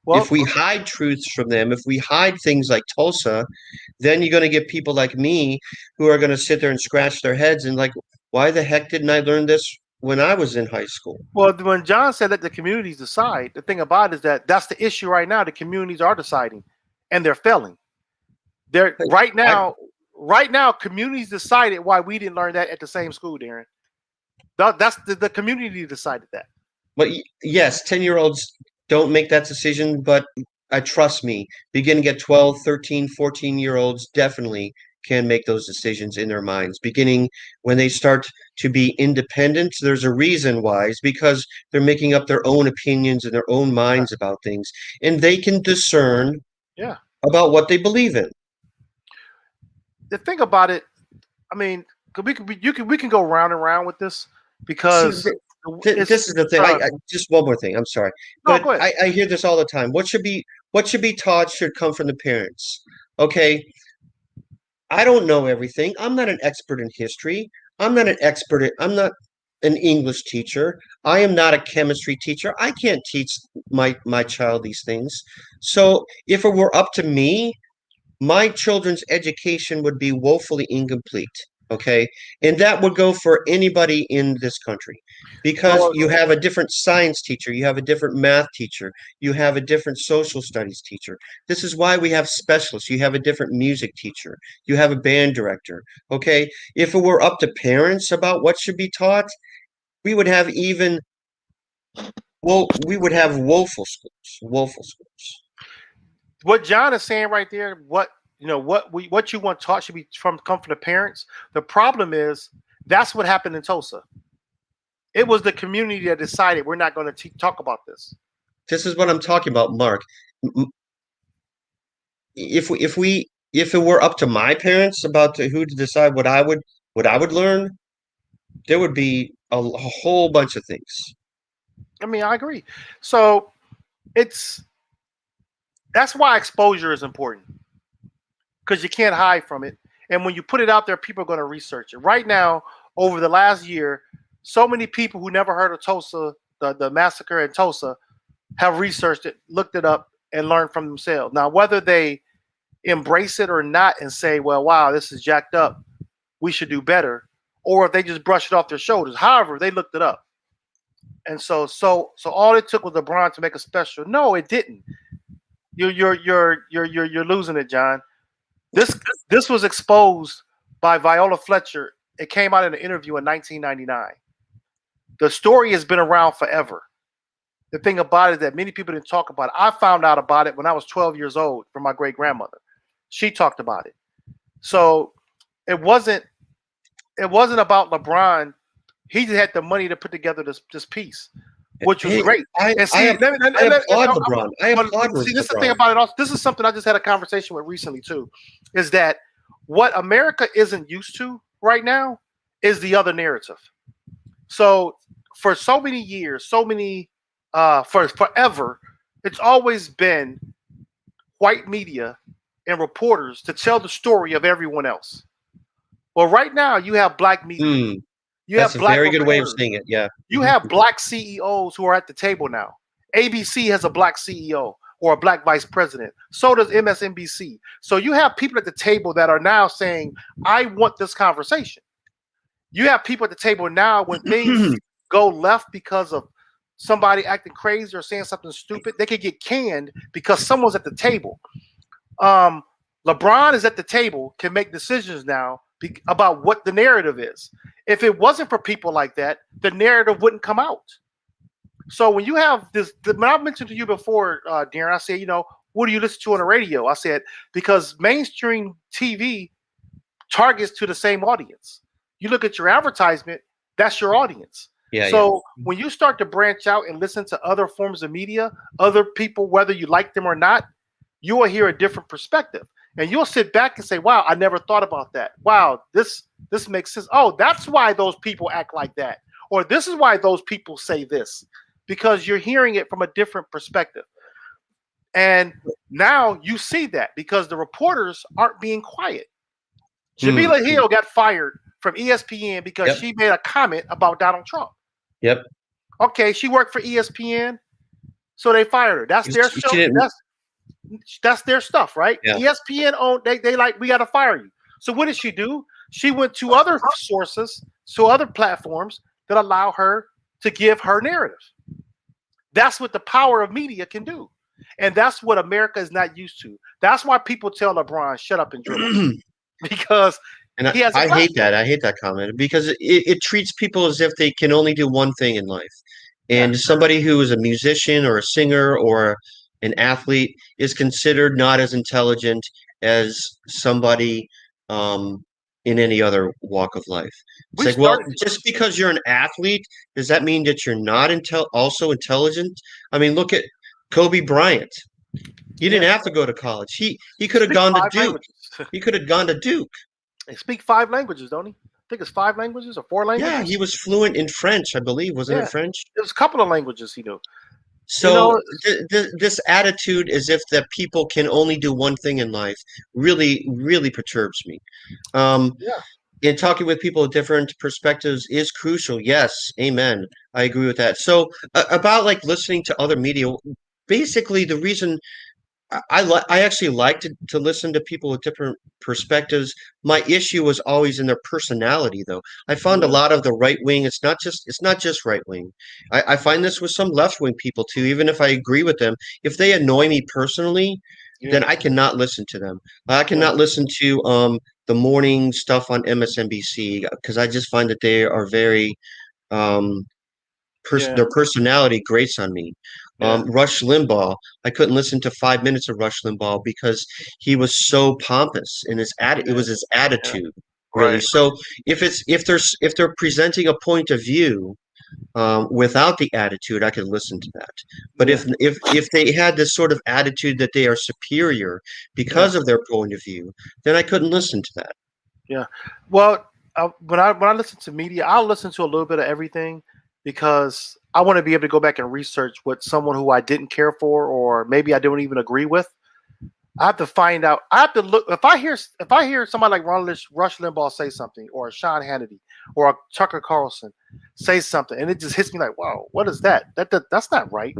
Well, If we hide truths from them, if we hide things like Tulsa, then you're going to get people like me who are going to sit there and scratch their heads and like, why the heck didn't I learn this when I was in high school? when John said that the communities decide, the thing about it is that that's the issue right now. The communities are deciding, and they're failing. They're right I, now. Right now, communities decided why we didn't learn that at the same school, Darren. That's the community decided that. but yes, 10-year-olds don't make that decision, but I trust me, beginning at 12, 13, 14-year-olds definitely can make those decisions in their minds. Beginning when they start to be independent, there's a reason why. It's because they're making up their own opinions and their own minds about things, and they can discern Yeah. about what they believe in. The thing about it, I mean, we can go round and round with this See, because this is the thing. Just one more thing. I'm sorry, no, but go ahead. I hear this all the time. What should be taught should come from the parents. Okay, I don't know everything. I'm not an expert in history. I'm not an English teacher. I am not a chemistry teacher. I can't teach my child these things. So if it were up to me, my children's education would be woefully incomplete. Okay. And that would go for anybody in this country because Well, you have a different science teacher, you have a different math teacher, you have a different social studies teacher. This is why we have specialists. You have a different music teacher, you have a band director. Okay. If it were up to parents about what should be taught, we would have even, we would have woeful schools. what John is saying right there, what you want taught should be come from the parents. The problem is that's what happened in Tulsa. It was the community that decided we're not going to talk about this. This is what I'm talking about, Mark. If it were up to my parents about who to decide what I would learn, there would be a whole bunch of things. I mean, I agree. So it's that's why exposure is important because you can't hide from it. And when you put it out there, people are going to research it. Right now, over the last year, so many people who never heard of Tulsa, the massacre in Tulsa, have researched it, looked it up, and learned from themselves. Now, whether they embrace it or not and say, well, wow, this is jacked up, we should do better, or if they just brush it off their shoulders. However, they looked it up. And so all it took was LeBron to make a special. No, it didn't. You're losing it, John. This was exposed by Viola Fletcher. It came out in an interview in 1999. The story has been around forever. The thing about it is that many people didn't talk about it. I found out about it when I was 12 years old from my great grandmother. She talked about it. So it wasn't about LeBron. He just had the money to put together this piece, which was great. I applaud LeBron. I applaud LeBron. See, this is the thing about it also. This is something I just had a conversation with recently too, is that what America isn't used to right now is the other narrative. So for so many years, for forever, it's always been white media and reporters to tell the story of everyone else. Well, right now you have black media. That's a very good way of saying it. Yeah. You have black CEOs who are at the table now. ABC has a black CEO or a black vice president. So does MSNBC. So you have people at the table that are now saying, I want this conversation. You have people at the table now when things go left because of somebody acting crazy or saying something stupid, they could get canned because someone's at the table. LeBron is at the table, can make decisions now about what the narrative is. If it wasn't for people like that, the narrative wouldn't come out. So when you have this, when I mentioned to you before, Darren, I said, what do you listen to on the radio? I said, because mainstream TV targets to the same audience. You look at your advertisement, that's your audience. Yeah. So when you start to branch out and listen to other forms of media, other people, whether you like them or not, you will hear a different perspective. And you'll sit back and say, wow, I never thought about that. Wow, this makes sense. Oh, that's why those people act like that. Or this is why those people say this. Because you're hearing it from a different perspective. And now you see that because the reporters aren't being quiet. Jamila Hill got fired from ESPN because she made a comment about Donald Trump. Yep. Okay, she worked for ESPN, so they fired her. That's their show. That's their stuff, right? Yeah. ESPN owned. They like, we got to fire you. So what did she do? She went to other sources, to other platforms that allow her to give her narrative. That's what the power of media can do, and that's what America is not used to. That's why people tell LeBron, "Shut up and dribble," because. And I hate that. I hate that comment because it treats people as if they can only do one thing in life. And somebody who is a musician or a singer or an athlete is considered not as intelligent as somebody in any other walk of life. It's well, just because you're an athlete, does that mean that you're not also intelligent? I mean, look at Kobe Bryant. You Yeah. didn't have to go to college. He could have Speak gone to five Duke. languages. He could have gone to Duke. They speak 5 languages, don't he? I think it's 5 languages or four Yeah, languages. he was fluent in French, I believe. Wasn't it Yeah, French? there's a couple of languages he knew. You So know, this attitude as if that people can only do one thing in life really, really perturbs me. Um, yeah, and talking with people with different perspectives is crucial. Yes, amen. I agree with that. So about like listening to other media, basically the reason I actually like to listen to people with different perspectives. My issue was always in their personality, though. I found a yeah, lot of the right wing. It's not just right wing. I find this with some left wing people too. Even if I agree with them, if they annoy me personally, then yeah, I cannot listen to them. I yeah, cannot listen to the morning stuff on MSNBC because I just find that they are very um yeah, their personality grates on me. yeah, Rush Limbaugh, I couldn't listen to 5 minutes of Rush Limbaugh because he was so pompous in it yeah, was his yeah. attitude, really. Right. So if they're presenting a point of view without the attitude, I could listen to that. But Yeah, if they had this sort of attitude that they are superior yeah, because of their point of view, then I couldn't listen to that. yeah. Well, when I listen to media, I'll listen to a little bit of everything because I want to be able to go back and research what someone who I didn't care for or maybe I don't even agree with. I have to find out. I have to look. If I hear somebody like Rush Limbaugh say something, or Sean Hannity, or a Tucker Carlson say something, and it just hits me like, "Wow, what is that? That's not right."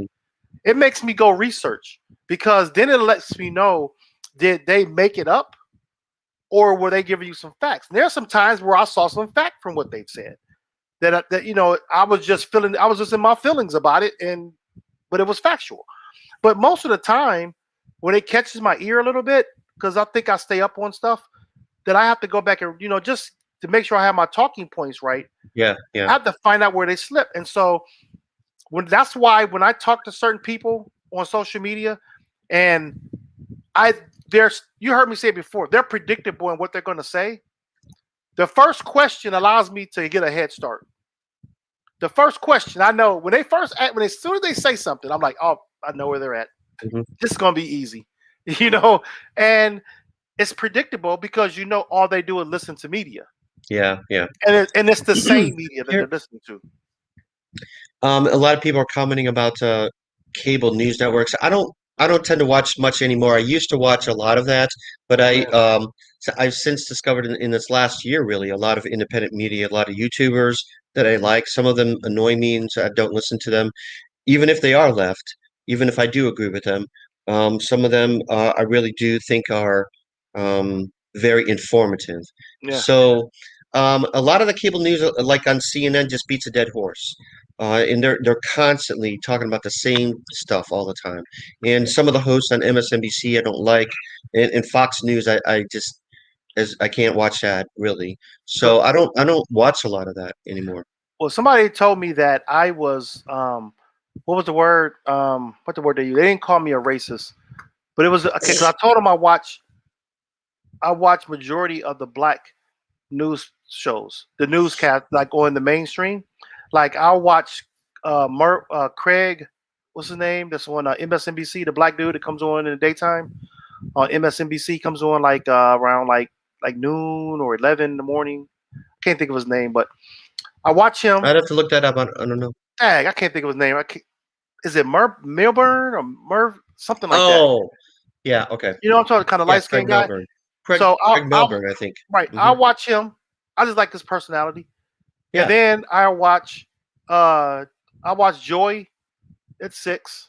It makes me go research because then it lets me know, did they make it up, or were they giving you some facts? And there are some times where I saw some fact from what they've said that I was just in my feelings about it, but it was factual. But most of the time, when it catches my ear a little bit, because I think I stay up on stuff, that I have to go back and just to make sure I have my talking points right. Yeah, I yeah. have to find out where they slip, and so that's why when I talk to certain people on social media, and I there's you heard me say it before, they're predictable in what they're going to say. The first question allows me to get a head start. The first question I know as soon as they say something, I'm like, oh, I know where they're at. Mhm. This is gonna be easy, you know. And it's predictable because all they do is listen to media, Yeah, yeah. and it's the same media that Here, they're listening to. a lot of people are commenting about cable news networks. I don't tend to watch much anymore. I used to watch a lot of that, but Yeah, I've since discovered in this last year really a lot of independent media, a lot of YouTubers that I like. Some of them annoy me, and so I don't listen to them, even if they are left, even if I do agree with them. Some of them I really do think are very informative. yeah, So a lot of the cable news, like on CNN, just beats a dead horse. And they're constantly talking about the same stuff all the time. And some of the hosts on MSNBC I don't like, and Fox News I just as I can't watch that really. so So I don't watch a lot of that anymore. well, somebody told me that I was what was the word? What the word they use? They didn't call me a racist, but it was okay because I told them I watch majority of the black news shows, the newscast, like on the mainstream. Like I'll watch Craig, what's his name? That's on MSNBC, the black dude that comes on in the daytime on MSNBC, comes on like around like noon or 11 in the morning. Can't think of his name, but I watch him. I'd have to look that up. I don't know. Dang, I can't think of his name. Is it Milburn or Merv? Something like that. Oh, yeah, okay. I'm talking kind of Yeah, light Craig skinned guy. Melbourne. So Craig I'll Melbourne, I think. right. Hmm. I'll watch him. I just like his personality. And Yeah. then I watch Joy at 6.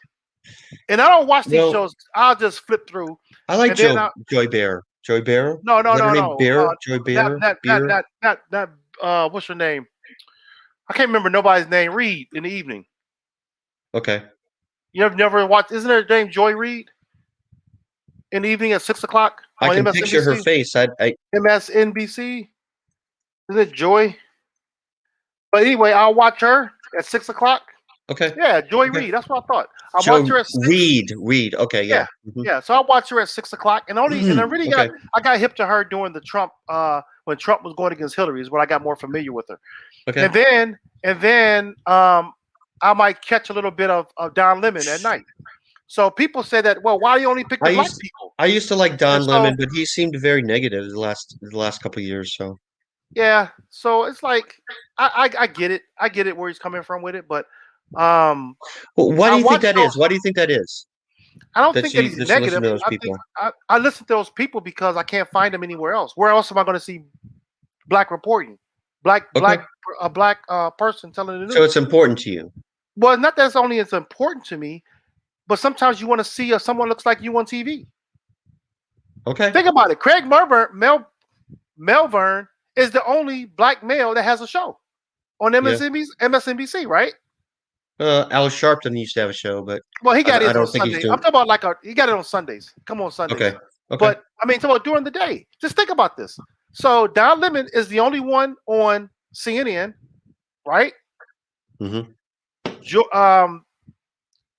And I don't watch these Well, shows. I'll just flip through. I like And then Joy Bear. Joy Bear? no, Is no, that her no, name? no. Bear? Joy Bear? Beer? What's her name? I can't remember nobody's name. Reed in the evening. Okay. You have never watched, isn't her name Joy Reed? In the evening at 6 o'clock I on can picture her MSNBC. face. MSNBC. Is it Joy? But anyway, I'll watch her at 6 o'clock. Okay. Yeah, Joy Okay. Reid. That's what I thought. I watch Joe her at 6. Reed. Okay, Yeah, yeah. Mhm. yeah. So I watch her at 6 o'clock, and I really Okay. got hip to her during the Trump when Trump was going against Hillary is when I got more familiar with her. Okay. And then I might catch a little bit of Don Lemon at night. So people say that, well, why do you only pick the I black used people? I used to like And Don so Lemon, but he seemed very negative the last couple of years. So, yeah, so it's like I get it. I get it where he's coming from with it, but um well, why do I you think watch that those. is? Why do you think that is? I don't think that he's That you listen negative. to those I think people? I listen to those people because I can't find them anywhere else. Where else am I going to see black reporting? Okay, A black person telling the so it's news. important to you. Well, not that it's only it's important to me, but sometimes you want to see someone looks like you on TV. Okay, Think about it. Melvern is the only black male that has a show on yeah. MSNBC, right? Al Sharpton used to have a show, but Well, he got I his on don't think he's Sunday. I'm doing. talking about he got it on Sundays. Come on Sundays. Okay, okay. But I mean, talking about during the day. Just think about this. So Don Lemon is the only one on CNN, right? Hmm. Jo-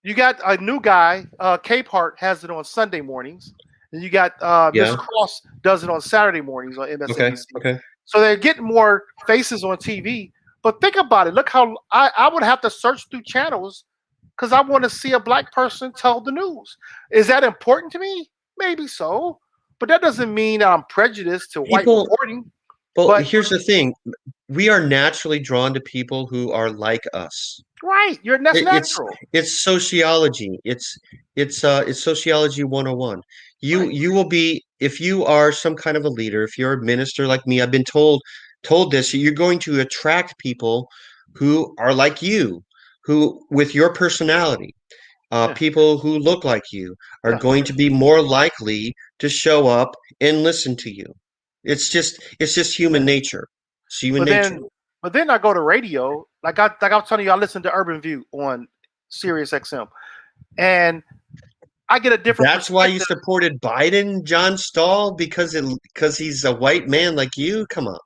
you got a new guy, Capehart has it on Sunday mornings, and you got Miss Yeah. Cross does it on Saturday mornings on Okay. MSNBC. Okay. So they're getting more faces on TV. But think about it. Look how I would have to search through channels because I want to see a black person tell the news. Is that important to me? Maybe so. But that doesn't mean I'm prejudiced to white People. reporting. Well, But here's the thing: we are naturally drawn to people who are like us. right, that's It, it's natural. it's sociology. It's sociology 101. Right. You will be if you are some kind of a leader, if you're a minister like me, I've been told this, you're going to attract people who are like you, who with your personality. Yeah. People who look like you are Yeah. going to be more likely to show up and listen to you. It's just human Yeah. nature. It's human But nature. then but then I go to radio. Like I was telling you, I listen to Urban View on Sirius XM. And I get a different That's why you perspective. supported Biden, John Stahl, because he's a white man like you. Come on.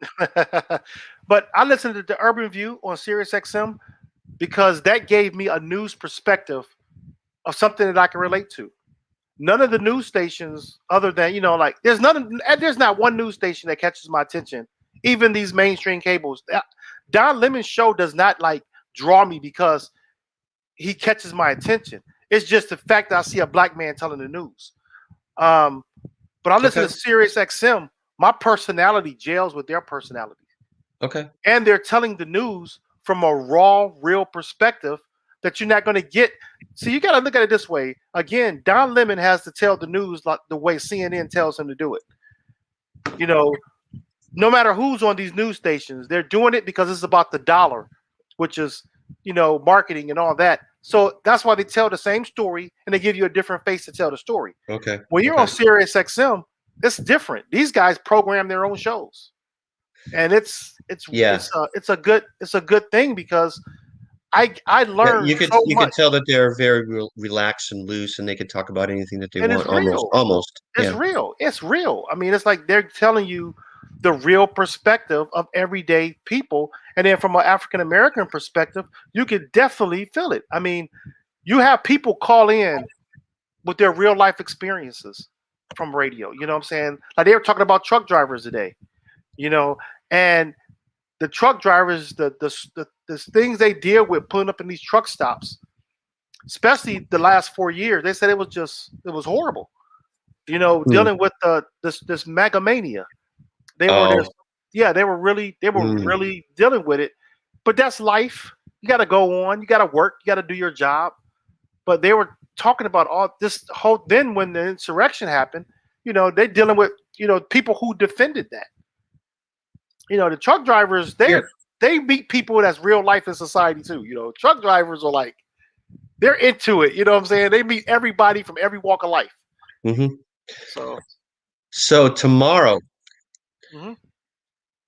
But I listened to the Urban View on Sirius XM because that gave me a news perspective of something that I can relate to. None of the news stations, other than like there's not one news station that catches my attention. Even these mainstream cables, Don Lemon's show does not like draw me because he catches my attention. It's just the fact that I see a black man telling the news. Um, but I listen Okay. to Sirius XM. My personality gels with their personality, Okay. and they're telling the news from a raw, real perspective that you're not going to get. So you got to look at it this way. Again, Don Lemon has to tell the news like the way CNN tells him to do it. You know, no matter who's on these news stations, they're doing it because it's about the dollar, which is, marketing and all that. So that's why they tell the same story and they give you a different face to tell the story. Okay. When you're on Sirius XM, it's different. These guys program their own shows. And Yeah. it's a good thing because I Yeah, learned so you could much. tell that they're very relaxed and loose, and they can talk about anything that they And it's want. Almost, real. almost. It's Yeah. real. It's real. I mean, it's like they're telling you the real perspective of everyday people. And then from an African American perspective, you could definitely feel it. I mean, you have people call in with their real life experiences from radio. You know what I'm saying? Like they were talking about truck drivers today, and the truck drivers, the things they deal with pulling up in these truck stops, especially the last 4 years, they said it was horrible. Mm, Dealing with this megamania. They were there. oh. Yeah, they were Mm, really dealing with it. But that's life. You got to go on. You got to work. You got to do your job. But they were talking about all this whole. Then when the insurrection happened, they're dealing with people who defended that. The truck drivers here. they meet people that's real life in society too. Truck drivers are like they're into it. You know what I'm saying? They meet everybody from every walk of life. Hmm. So So tomorrow mhm.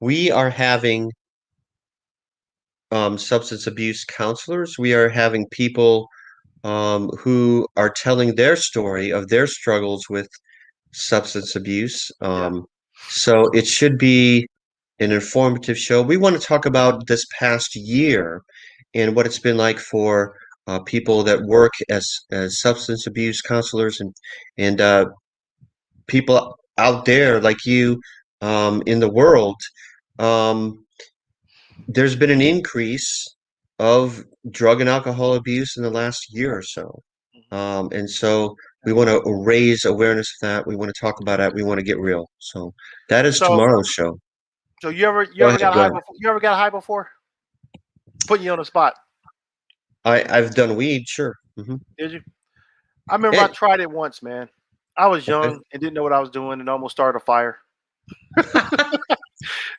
we are having substance abuse counselors. We are having people who are telling their story of their struggles with substance abuse. Yeah. So it should be an informative show. We want to talk about this past year and what it's been like for people that work as substance abuse counselors and people out there like you in the world. Um, there's been an increase of drug and alcohol abuse in the last year or so. And so we want to raise awareness of that. We want to talk about it. We want to get real. So that is So tomorrow's show. so you Go ever ahead. got Go high ahead. before? You ever got high before? Putting you on the spot. I've done weed, sure. Did you? I remember I And tried it once, man. I was okay. young and didn't know what I was doing and almost started a fire.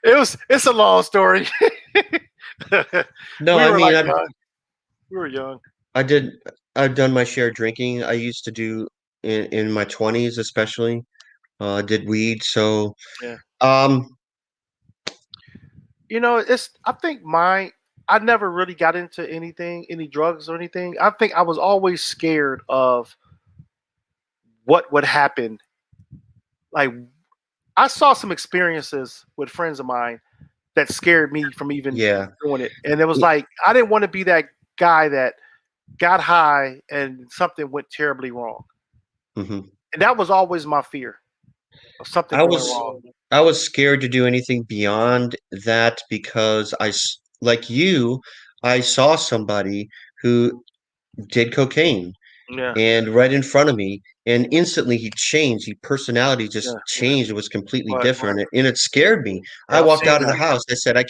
It's a long story. No, We I were mean like young. We were young. I did I've done my share of drinking. I used to do in my 20s especially. Did weed. So Yeah. um It's I think I never really got into anything, any drugs or anything. I think I was always scared of what would happen. Like I saw some experiences with friends of mine that scared me from even yeah. doing it. And it was like I didn't want to be that guy that got high and something went terribly wrong. hmm And that was always my fear of something I going was wrong. I was scared to do anything beyond that because like you, I saw somebody who did cocaine Yeah, and right in front of me, and instantly he changed. His personality just yeah. changed. It was completely But different, and it scared me. I I've walked seen out of that. the house. I said, I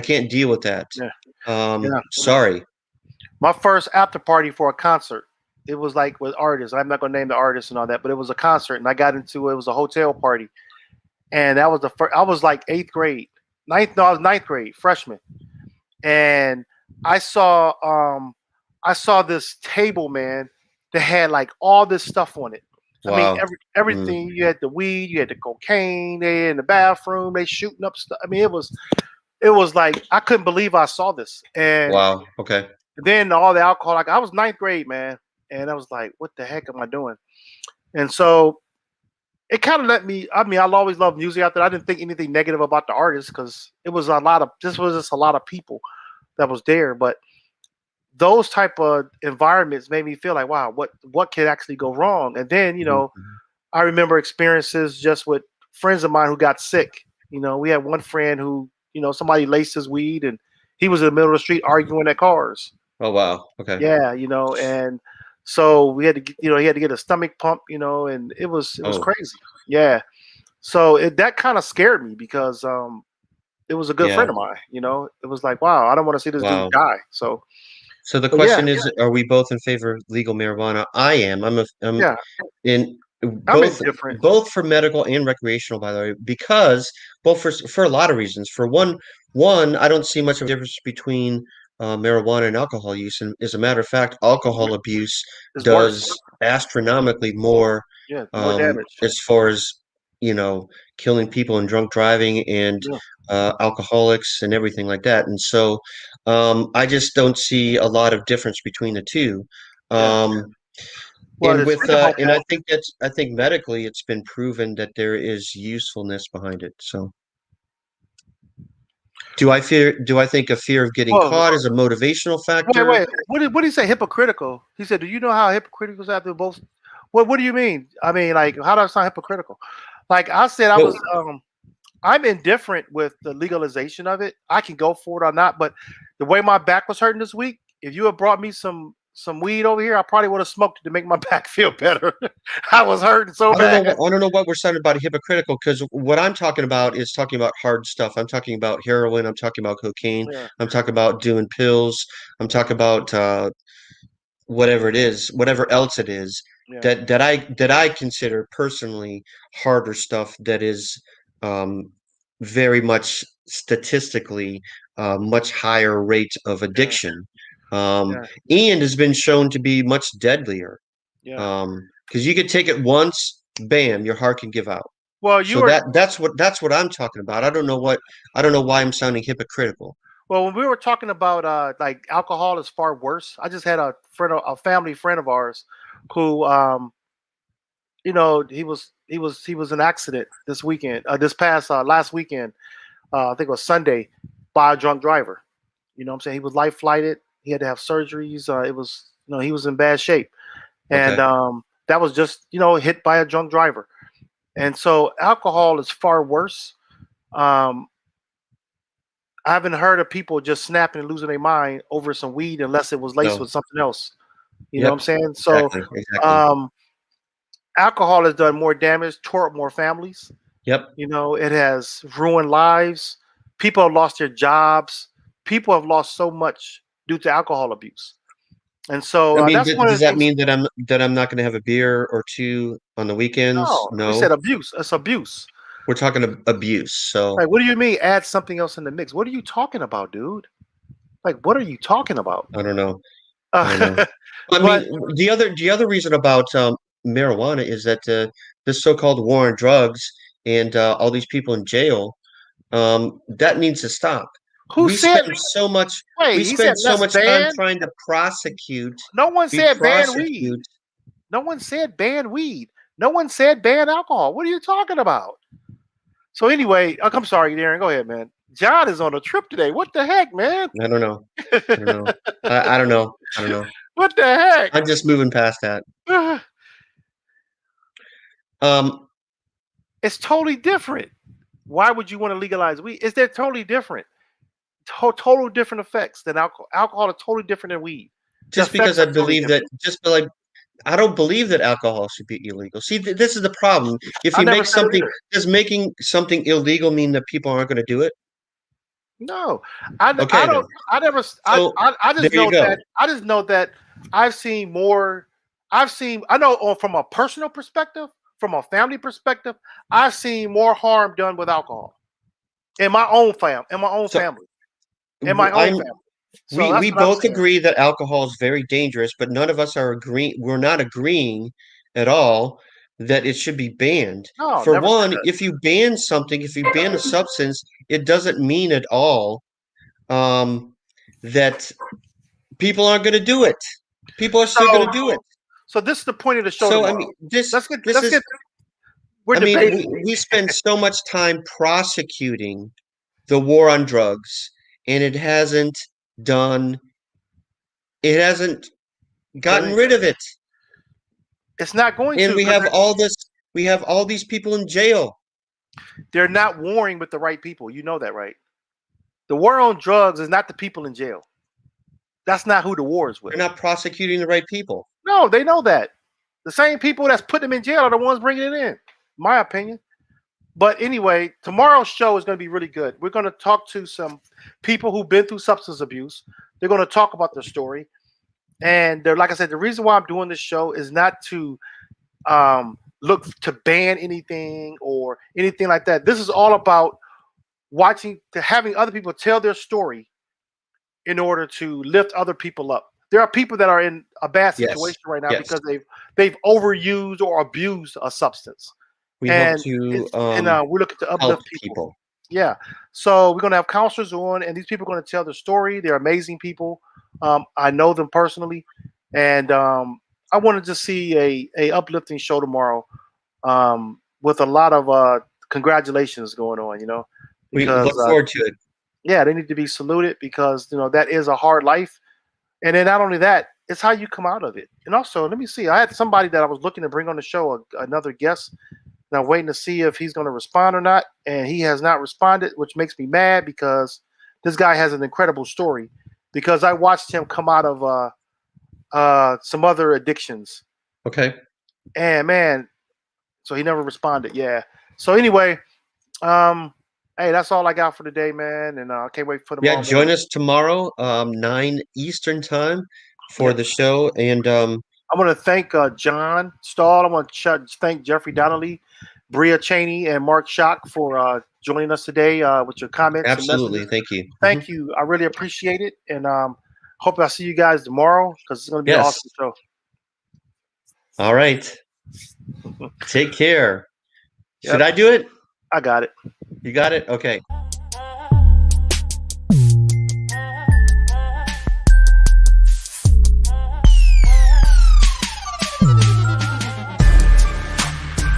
can't deal with that. Yeah, yeah. Sorry. My first after party for a concert. It was like with artists. I'm not gonna name the artists and all that, but it was a concert, and I got into it was a hotel party, and that was the first. I was like eighth grade, ninth. No, I was ninth grade, freshman, and I saw I saw this table, man, that had like all this stuff on it. I mean, Wow. Mm. everything. You had the weed, you had the cocaine. They in the bathroom, they shooting up stuff. I mean, it was like I couldn't believe I saw this, and Wow. Okay. then all the alcohol. Like I was ninth grade, man, and I was like, what the heck am I doing? And so it kind of let me. I mean, I'll always love music out there. I didn't think anything negative about the artist because it was a lot of. This was just a lot of people that was there, but those type of environments made me feel like, wow, what could actually go wrong? And then Mhm. I remember experiences just with friends of mine who got sick. We had one friend who somebody laced his weed and he was in the middle of the street arguing at cars. Oh, wow. Okay. Yeah, and so we had to he had to get a stomach pump, and it was Oh, crazy. Yeah. So that kind of scared me because it was a good yeah. friend of mine. It was like, wow, I don't want to see this dude Wow. die. So, So the but yeah, question is, are we both in favor of legal marijuana? I am. I'm yeah, in I'm both indifferent. both for medical and recreational, by the way, because well, for a lot of reasons. For one, I don't see much of a difference between marijuana and alcohol use. And as a matter of fact, alcohol abuse It's worse. does astronomically more Yeah, more damage. as far as killing people and drunk driving and Yeah, alcoholics and everything like that. And so I just don't see a lot of difference between the two. yeah. Um, Well, and it's with reasonable and for I think medically it's been proven that there is usefulness behind it. So do I think a fear of getting well, caught is a motivational factor? wait. What did he say? Hypocritical. He said, "Do you know how hypocritical is after both?" What do you mean? I mean, like, how do I sound hypocritical? Like I said, Well, I'm indifferent with the legalization of it. I can go for it or not, but the way my back was hurting this week, if you had brought me some weed over here, I probably would have smoked it to make my back feel better. I was hurting so bad. I don't know what we're sounding about hypocritical because what I'm talking about is talking about hard stuff. I'm talking about heroin. I'm talking about cocaine. Yeah, I'm talking about doing pills. I'm talking about whatever it is, whatever else it is yeah, that I consider personally harder stuff that is um, very much statistically much higher rate of yeah, addiction, um, yeah, and has been shown to be much deadlier. yeah. Because you could take it once, bam, your heart can give out. Well, you So were that's what I'm talking about. I don't know why I'm sounding hypocritical. Well, when we were talking about like alcohol is far worse. I just had a family friend of ours who he was an accident this weekend, this past last weekend, I think it was Sunday, by a drunk driver. You know what I'm saying? He was life flighted. He had to have surgeries. It was he was in bad shape. And Okay. that was just hit by a drunk driver. And so alcohol is far worse. Um, I haven't heard of people just snapping and losing their mind over some weed unless it was laced No. with something else. You know what I'm Yep. saying? So, Exactly. Exactly. um, alcohol has done more damage, tore up more families. Yep. You know, it has ruined lives. People have lost their jobs. People have lost so much due to alcohol abuse. And so I mean, that's one of does the that things. mean that I'm not going to have a beer or two on the weekends? No, we said No, abuse. It's abuse. we're talking abuse. So Like, what do you mean add something else in the mix? What are you talking about, dude? Like, what are you talking about? I don't know. I don't know. Uh, I mean, but the other reason about marijuana is that this so-called war on drugs and all these people in jail, that needs to stop. who We said? spend so much Wait, we he said spend so let's much time ban. trying to prosecute. No one We said ban weed. prosecute. No one said ban weed. No one said ban alcohol. What are you talking about? So anyway, I'm sorry, Darren. Go ahead, man. John is on a trip today. What the heck, man? I don't know. I don't know. I don't know. I don't know. What the heck? I'm just moving past that. Um, It's totally different. Why would you want to legalize weed? Is that totally different? Total different effects than alcohol. Alcohol is totally different than weed. The just because effects I are totally believe that, different. like, I don't believe that alcohol should be illegal. See, this is the problem. If I you never make said it something, either. does making something illegal mean that people aren't going to do it? No, I Okay, then. don't. I never. So I there just you know that. go. I just know that I've seen more. I've seen. I know from a personal perspective, from a family perspective, I've seen more harm done with alcohol in my own family. In my own So family. In my own I'm family. So we that's we what I'm both saying. agree that alcohol is very dangerous, but none of us are agreeing. We're not agreeing at all that it should be banned. No, For never said one, that. if you ban something, if you ban a substance, it doesn't mean at all um, that people aren't going to do it. People are still going So, to do it. so this is the point of the show So I tomorrow. mean, this Let's get. this Let's is. get. We're I mean, we debating. we spend so much time prosecuting the war on drugs, and done. It hasn't Done gotten rid anything. of it. It's not going And to we because have all this. We have all these people in jail. they're not warring with the right people. You know that, right? The war on drugs is not the people in jail. That's not who the war is with. They're not prosecuting the right people. No, they know that. The same people that's putting them in jail are the ones bringing it in, my opinion. But anyway, tomorrow's show is going to be really good. We're going to talk to some people who've been through substance abuse. They're going to talk about their story. And they're, like I said, the reason why I'm doing this show is not to look to ban anything or anything like that. This is all about having other people tell their story in order to lift other people up. There are people that are in a bad Yes. situation right now Yes. because they've overused or abused a substance, We hope and to we're looking to help uplift people. people. Yeah, so we're gonna have counselors on, and these people are gonna tell their story. They're amazing people. I know them personally, and I wanted to see a uplifting show tomorrow with a lot of congratulations going on. You know, We because look forward to it. yeah, they need to be saluted because that is a hard life. And then not only that, it's how you come out of it. And also, let me see. I had somebody that I was looking to bring on the show, another guest. And I'm waiting to see if he's going to respond or not. And he has not responded, which makes me mad because this guy has an incredible story. Because I watched him come out of some other addictions. Okay. And man, so he never responded. Yeah. So anyway, hey, that's all I got for today, man. And I can't wait for Yeah, tomorrow join morning. us tomorrow, 9 Eastern time for Yeah. the show. And I want to thank John Stahl. I want to thank Jeffrey Donnelly, Bria Cheney, and Mark Schock for joining us today with your comments and absolutely, messages. thank you. Thank you. I really appreciate it. And hope I see you guys tomorrow because it's going to be an Yes. awesome show. All right. Take care. Should Yep. I do it? I got it. You got it? Okay.